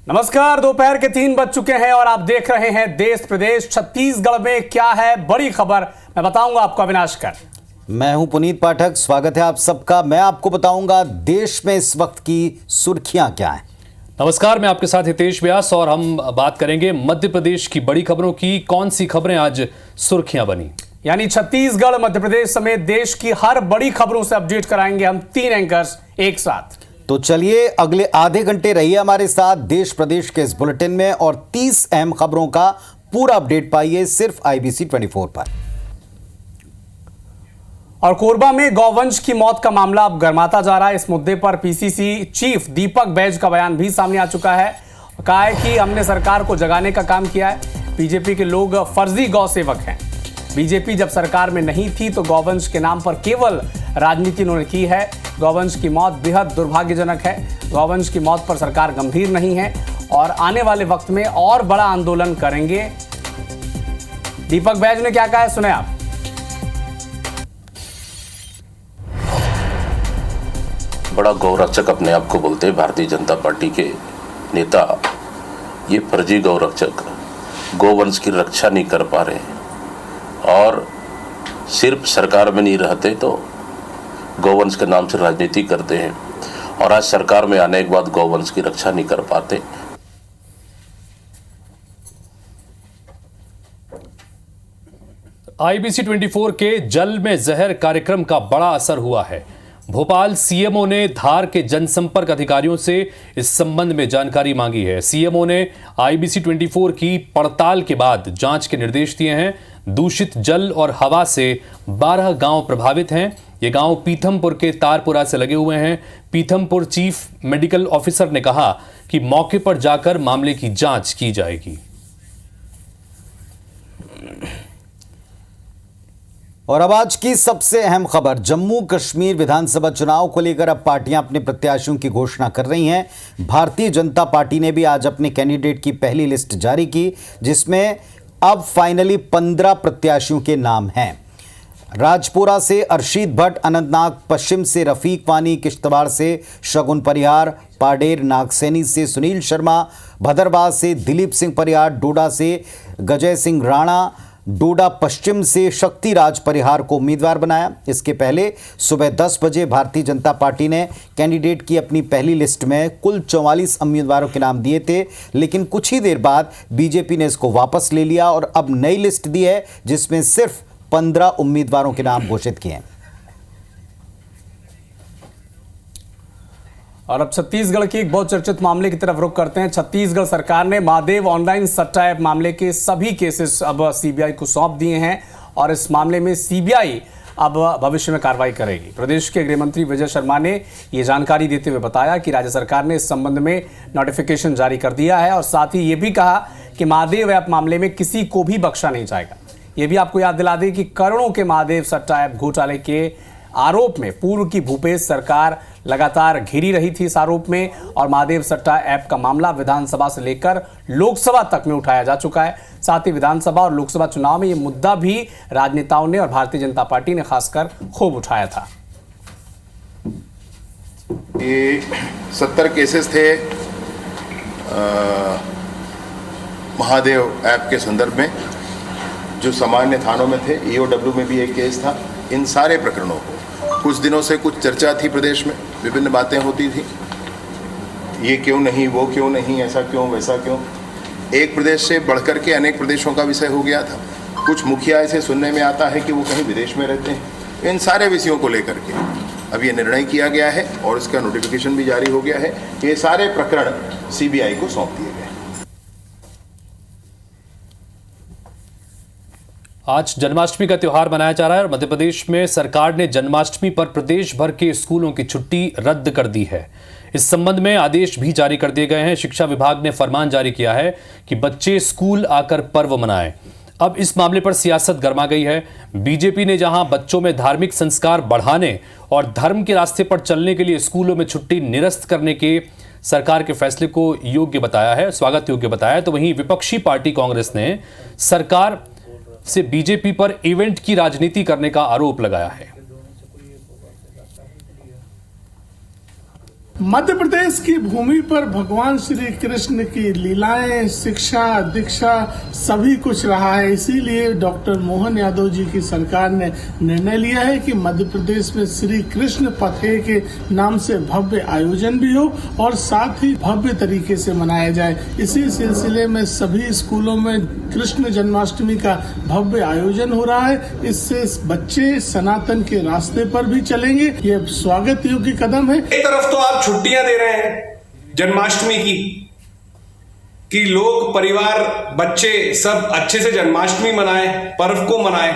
नमस्कार। दोपहर के 3 बज चुके हैं और आप देख रहे हैं देश प्रदेश। छत्तीसगढ़ में क्या है बड़ी खबर, मैं बताऊंगा आपको। अविनाश कर, मैं हूं पुनीत पाठक, स्वागत है आप सबका। मैं आपको बताऊंगा देश में इस वक्त की सुर्खियां क्या हैं। नमस्कार, मैं आपके साथ हितेश व्यास और हम बात करेंगे मध्य प्रदेश की बड़ी खबरों की। कौन सी खबरें आज सुर्खियां बनी, यानी छत्तीसगढ़, मध्य प्रदेश समेत देश की हर बड़ी खबरों से अपडेट कराएंगे हम 3 एंकर्स एक साथ। तो चलिए अगले आधे घंटे रहिए हमारे साथ देश प्रदेश के इस बुलेटिन में और 30 अहम खबरों का पूरा अपडेट पाइए सिर्फ IBC 24 पर। और कोरबा में गौवंश की मौत का मामला अब गर्माता जा रहा है। इस मुद्दे पर PCC चीफ दीपक बैज का बयान भी सामने आ चुका है। कहा है कि हमने सरकार को जगाने का काम किया है। बीजेपी के लोग फर्जी गौ सेवक हैं। बीजेपी जब सरकार में नहीं थी तो गौवंश के नाम पर केवल राजनीति उन्होंने की है। गौवंश की मौत बेहद दुर्भाग्यजनक है। गौवंश की मौत पर सरकार गंभीर नहीं है और आने वाले वक्त में और बड़ा आंदोलन करेंगे। दीपक बैज ने क्या कहा है, सुने आप। बड़ा गौरक्षक अपने आप को बोलते हैं भारतीय जनता पार्टी के नेता। ये फर्जी गौरक्षक गौवंश की रक्षा नहीं कर पा रहे और सिर्फ सरकार में नहीं रहते तो गौवंश के नाम से राजनीति करते हैं और आज सरकार में आने के बाद गौवंश की रक्षा नहीं कर पाते। IBC 24 के जल में जहर कार्यक्रम का बड़ा असर हुआ है। भोपाल CMO ने धार के जनसंपर्क अधिकारियों से इस संबंध में जानकारी मांगी है। CMO ने IBC 24 की पड़ताल के बाद जांच के निर्देश दिए हैं। दूषित जल और हवा से 12 गांव प्रभावित हैं। ये गांव पीथमपुर के तारपुरा से लगे हुए हैं। पीथमपुर चीफ मेडिकल ऑफिसर ने कहा कि मौके पर जाकर मामले की जांच की जाएगी। और अब आज की सबसे अहम खबर, जम्मू कश्मीर विधानसभा चुनाव को लेकर अब पार्टियां अपने प्रत्याशियों की घोषणा कर रही हैं। भारतीय जनता पार्टी ने भी आज अपने कैंडिडेट की पहली लिस्ट जारी की, जिसमें अब फाइनली 15 प्रत्याशियों के नाम हैं। राजपुरा से अर्शीद भट्ट, अनंतनाग पश्चिम से रफीक वानी, किश्तवाड़ से शगुन परिहार, पाडेर नागसैनी से सुनील शर्मा, भदरवाह से दिलीप सिंह परिहार, डोडा से गजय सिंह राणा, डोडा पश्चिम से शक्तिराज परिहार को उम्मीदवार बनाया। इसके पहले सुबह 10 बजे भारतीय जनता पार्टी ने कैंडिडेट की अपनी पहली लिस्ट में कुल 44 उम्मीदवारों के नाम दिए थे, लेकिन कुछ ही देर बाद बीजेपी ने इसको वापस ले लिया और अब नई लिस्ट दी है जिसमें सिर्फ 15 उम्मीदवारों के नाम घोषित किए हैं। और अब छत्तीसगढ़ के एक बहुत चर्चित मामले की तरफ रुख करते हैं। छत्तीसगढ़ सरकार ने महादेव ऑनलाइन सट्टा ऐप मामले के सभी केसेस अब CBI को सौंप दिए हैं और इस मामले में CBI अब भविष्य में कार्रवाई करेगी। प्रदेश के गृह मंत्री विजय शर्मा ने ये जानकारी देते हुए बताया कि राज्य सरकार ने इस संबंध में नोटिफिकेशन जारी कर दिया है और साथ ही ये भी कहा कि महादेव ऐप मामले में किसी को भी बख्शा नहीं जाएगा। ये भी आपको याद दिला दें कि करोड़ों के महादेव सट्टा ऐप घोटाले के आरोप में पूर्व की भूपेश सरकार लगातार घिरी रही थी इस आरोप में और महादेव सट्टा ऐप का मामला विधानसभा से लेकर लोकसभा तक में उठाया जा चुका है। साथ ही विधानसभा और लोकसभा चुनाव में ये मुद्दा भी राजनेताओं ने और भारतीय जनता पार्टी ने खासकर खूब उठाया था। ये 70 केसेस थे महादेव ऐप के संदर्भ में जो सामान्य थानों में थे। EOW में भी एक केस था। इन सारे प्रकरणों को कुछ दिनों से कुछ चर्चा थी, प्रदेश में विभिन्न बातें होती थी, ये क्यों नहीं, वो क्यों नहीं, ऐसा क्यों, वैसा क्यों। एक प्रदेश से बढ़कर के अनेक प्रदेशों का विषय हो गया था। कुछ मुखिया ऐसे सुनने में आता है कि वो कहीं विदेश में रहते हैं। इन सारे विषयों को लेकर के अब ये निर्णय किया गया है और इसका नोटिफिकेशन भी जारी हो गया है। ये सारे प्रकरण CBI को सौंप दिए गए। आज जन्माष्टमी का त्योहार मनाया जा रहा है और मध्य प्रदेश में सरकार ने जन्माष्टमी पर प्रदेश भर के स्कूलों की छुट्टी रद्द कर दी है। इस संबंध में आदेश भी जारी कर दिए गए हैं। शिक्षा विभाग ने फरमान जारी किया है कि बच्चे स्कूल आकर पर्व मनाएं। अब इस मामले पर सियासत गर्मा गई है। बीजेपी ने जहां बच्चों में धार्मिक संस्कार बढ़ाने और धर्म के रास्ते पर चलने के लिए स्कूलों में छुट्टी निरस्त करने के सरकार के फैसले को योग्य बताया है, स्वागत योग्य बताया है, तो वहीं विपक्षी पार्टी कांग्रेस ने सरकार से बीजेपी पर इवेंट की राजनीति करने का आरोप लगाया है। मध्य प्रदेश की भूमि पर भगवान श्री कृष्ण की लीलाएं, शिक्षा, दीक्षा सभी कुछ रहा है। इसीलिए डॉक्टर मोहन यादव जी की सरकार ने निर्णय लिया है कि मध्य प्रदेश में श्री कृष्ण पथे के नाम से भव्य आयोजन भी हो और साथ ही भव्य तरीके से मनाया जाए। इसी सिलसिले में सभी स्कूलों में कृष्ण जन्माष्टमी का भव्य आयोजन हो रहा है। इससे बच्चे सनातन के रास्ते पर भी चलेंगे। ये स्वागत योग्य कदम है। एक तरफ तो आप छुट्टियां दे रहे हैं जन्माष्टमी की कि लोग, परिवार, बच्चे सब अच्छे से जन्माष्टमी मनाएं, पर्व को मनाएं,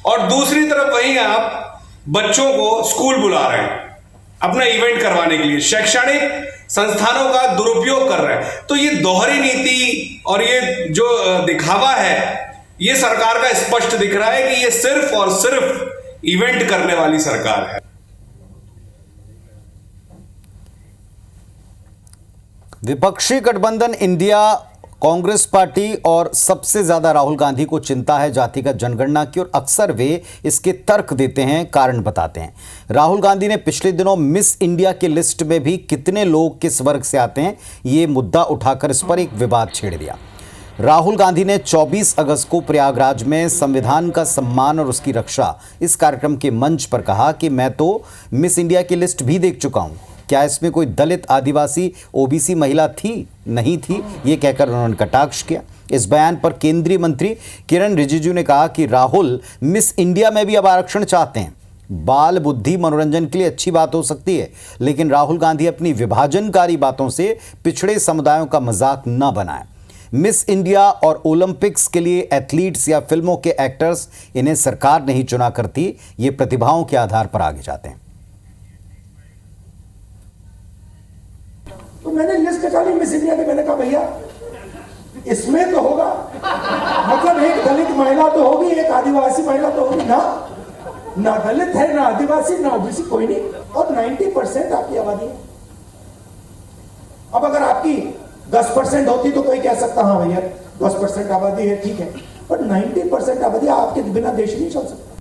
और दूसरी तरफ वहीं आप बच्चों को स्कूल बुला रहे हैं अपना इवेंट करवाने के लिए, शैक्षणिक संस्थानों का दुरुपयोग कर रहे हैं। तो ये दोहरी नीति और ये जो दिखावा है, ये सरकार का स्पष्ट दिख रहा है कि ये सिर्फ और सिर्फ इवेंट करने वाली सरकार है। विपक्षी गठबंधन इंडिया कांग्रेस पार्टी और सबसे ज्यादा राहुल गांधी को चिंता है जातिगत जनगणना की, और अक्सर वे इसके तर्क देते हैं, कारण बताते हैं। राहुल गांधी ने पिछले दिनों मिस इंडिया की लिस्ट में भी कितने लोग किस वर्ग से आते हैं, ये मुद्दा उठाकर इस पर एक विवाद छेड़ दिया। राहुल गांधी ने 24 अगस्त को प्रयागराज में संविधान का सम्मान और उसकी रक्षा इस कार्यक्रम के मंच पर कहा कि मैं तो मिस इंडिया की लिस्ट भी देख चुका हूं, क्या इसमें कोई दलित, आदिवासी, ओबीसी महिला थी? नहीं थी, ये कहकर उन्होंने कटाक्ष किया। इस बयान पर केंद्रीय मंत्री किरण रिजिजू ने कहा कि राहुल मिस इंडिया में भी अब आरक्षण चाहते हैं। बाल बुद्धि मनोरंजन के लिए अच्छी बात हो सकती है, लेकिन राहुल गांधी अपनी विभाजनकारी बातों से पिछड़े समुदायों का मजाक न बनाएं। मिस इंडिया और ओलंपिक्स के लिए एथलीट्स या फिल्मों के एक्टर्स, इन्हें सरकार नहीं चुना करती, ये प्रतिभाओं के आधार पर आगे जाते हैं। तो मैंने लिस्ट निकाली मिस इंडिया की, मैंने कहा भैया इसमें तो होगा, मतलब एक दलित महिला तो होगी, एक आदिवासी महिला तो होगी ना दलित है, ना आदिवासी, ना ओबीसी, कोई नहीं। और 90% आपकी आबादी है। अब अगर आपकी 10% होती तो कोई कह सकता हाँ भैया 10% आबादी है, ठीक है, पर 90% आबादी आपके बिना देश नहीं चल सकता।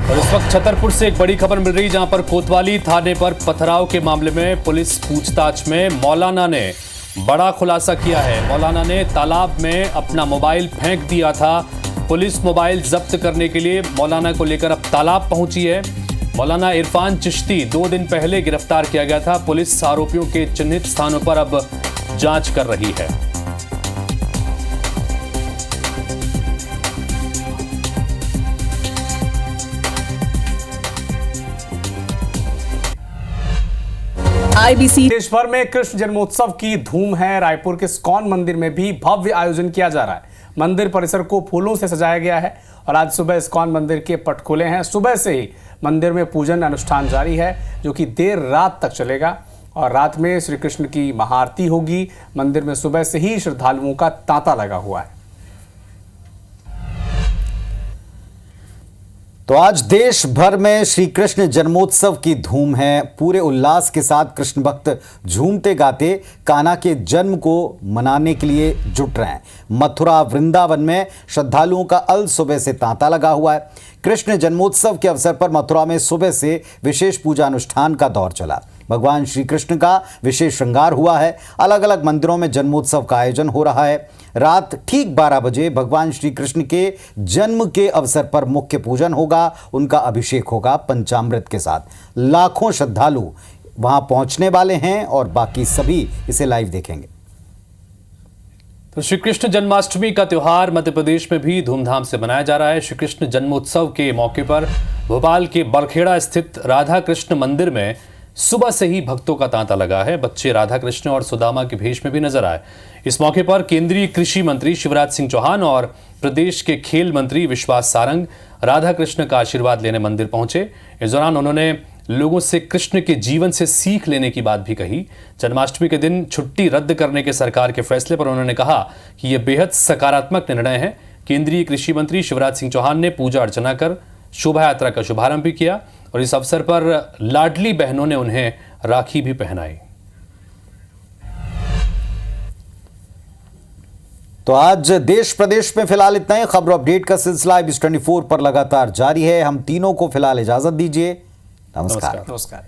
और इस वक्त छतरपुर से एक बड़ी खबर मिल रही, जहां पर कोतवाली थाने पर पथराव के मामले में पुलिस पूछताछ में मौलाना ने बड़ा खुलासा किया है। मौलाना ने तालाब में अपना मोबाइल फेंक दिया था। पुलिस मोबाइल जब्त करने के लिए मौलाना को लेकर अब तालाब पहुंची है। मौलाना इरफान चिश्ती 2 दिन पहले गिरफ्तार किया गया था। पुलिस आरोपियों के चिन्हित स्थानों पर अब जांच कर रही है। IBC देश भर में कृष्ण जन्मोत्सव की धूम है। रायपुर के इस्कॉन मंदिर में भी भव्य आयोजन किया जा रहा है। मंदिर परिसर को फूलों से सजाया गया है और आज सुबह इस्कॉन मंदिर के पट खुले हैं। सुबह से ही मंदिर में पूजन अनुष्ठान जारी है, जो कि देर रात तक चलेगा और रात में श्री कृष्ण की महाआरती होगी। मंदिर में सुबह से ही श्रद्धालुओं का तांता लगा हुआ है। तो आज देश भर में श्री कृष्ण जन्मोत्सव की धूम है। पूरे उल्लास के साथ कृष्ण भक्त झूमते गाते कान्हा के जन्म को मनाने के लिए जुट रहे हैं। मथुरा, वृंदावन में श्रद्धालुओं का अल सुबह से तांता लगा हुआ है। कृष्ण जन्मोत्सव के अवसर पर मथुरा में सुबह से विशेष पूजा अनुष्ठान का दौर चला। भगवान श्री कृष्ण का विशेष श्रृंगार हुआ है। अलग अलग मंदिरों में जन्मोत्सव का आयोजन हो रहा है। रात ठीक 12 बजे भगवान श्री कृष्ण के जन्म के अवसर पर मुख्य पूजन होगा। उनका अभिषेक होगा पंचामृत के साथ। लाखों श्रद्धालु वहां पहुंचने वाले हैं और बाकी सभी इसे लाइव देखेंगे। तो श्री कृष्ण जन्माष्टमी का त्योहार मध्य प्रदेश में भी धूमधाम से मनाया जा रहा है। श्री कृष्ण जन्मोत्सव के मौके पर भोपाल के बरखेड़ा स्थित राधा कृष्ण मंदिर में सुबह से ही भक्तों का तांता लगा है। बच्चे राधा कृष्ण और सुदामा के भेष में भी नजर आए। इस मौके पर केंद्रीय कृषि मंत्री शिवराज सिंह चौहान और प्रदेश के खेल मंत्री विश्वास सारंग राधा कृष्ण का आशीर्वाद लेने मंदिर पहुंचे। इस दौरान उन्होंने लोगों से कृष्ण के जीवन से सीख लेने की बात भी कही। जन्माष्टमी के दिन छुट्टी रद्द करने के सरकार के फैसले पर उन्होंने कहा कि यह बेहद सकारात्मक निर्णय है। केंद्रीय कृषि मंत्री शिवराज सिंह चौहान ने पूजा अर्चना कर शोभा यात्रा का शुभारंभ भी किया और इस अवसर पर लाडली बहनों ने उन्हें राखी भी पहनाई। तो आज देश प्रदेश में फिलहाल इतना ही। खबर अपडेट का सिलसिला IBS 24 पर लगातार जारी है। हम तीनों को फिलहाल इजाजत दीजिए। नमस्कार। नमस्कार।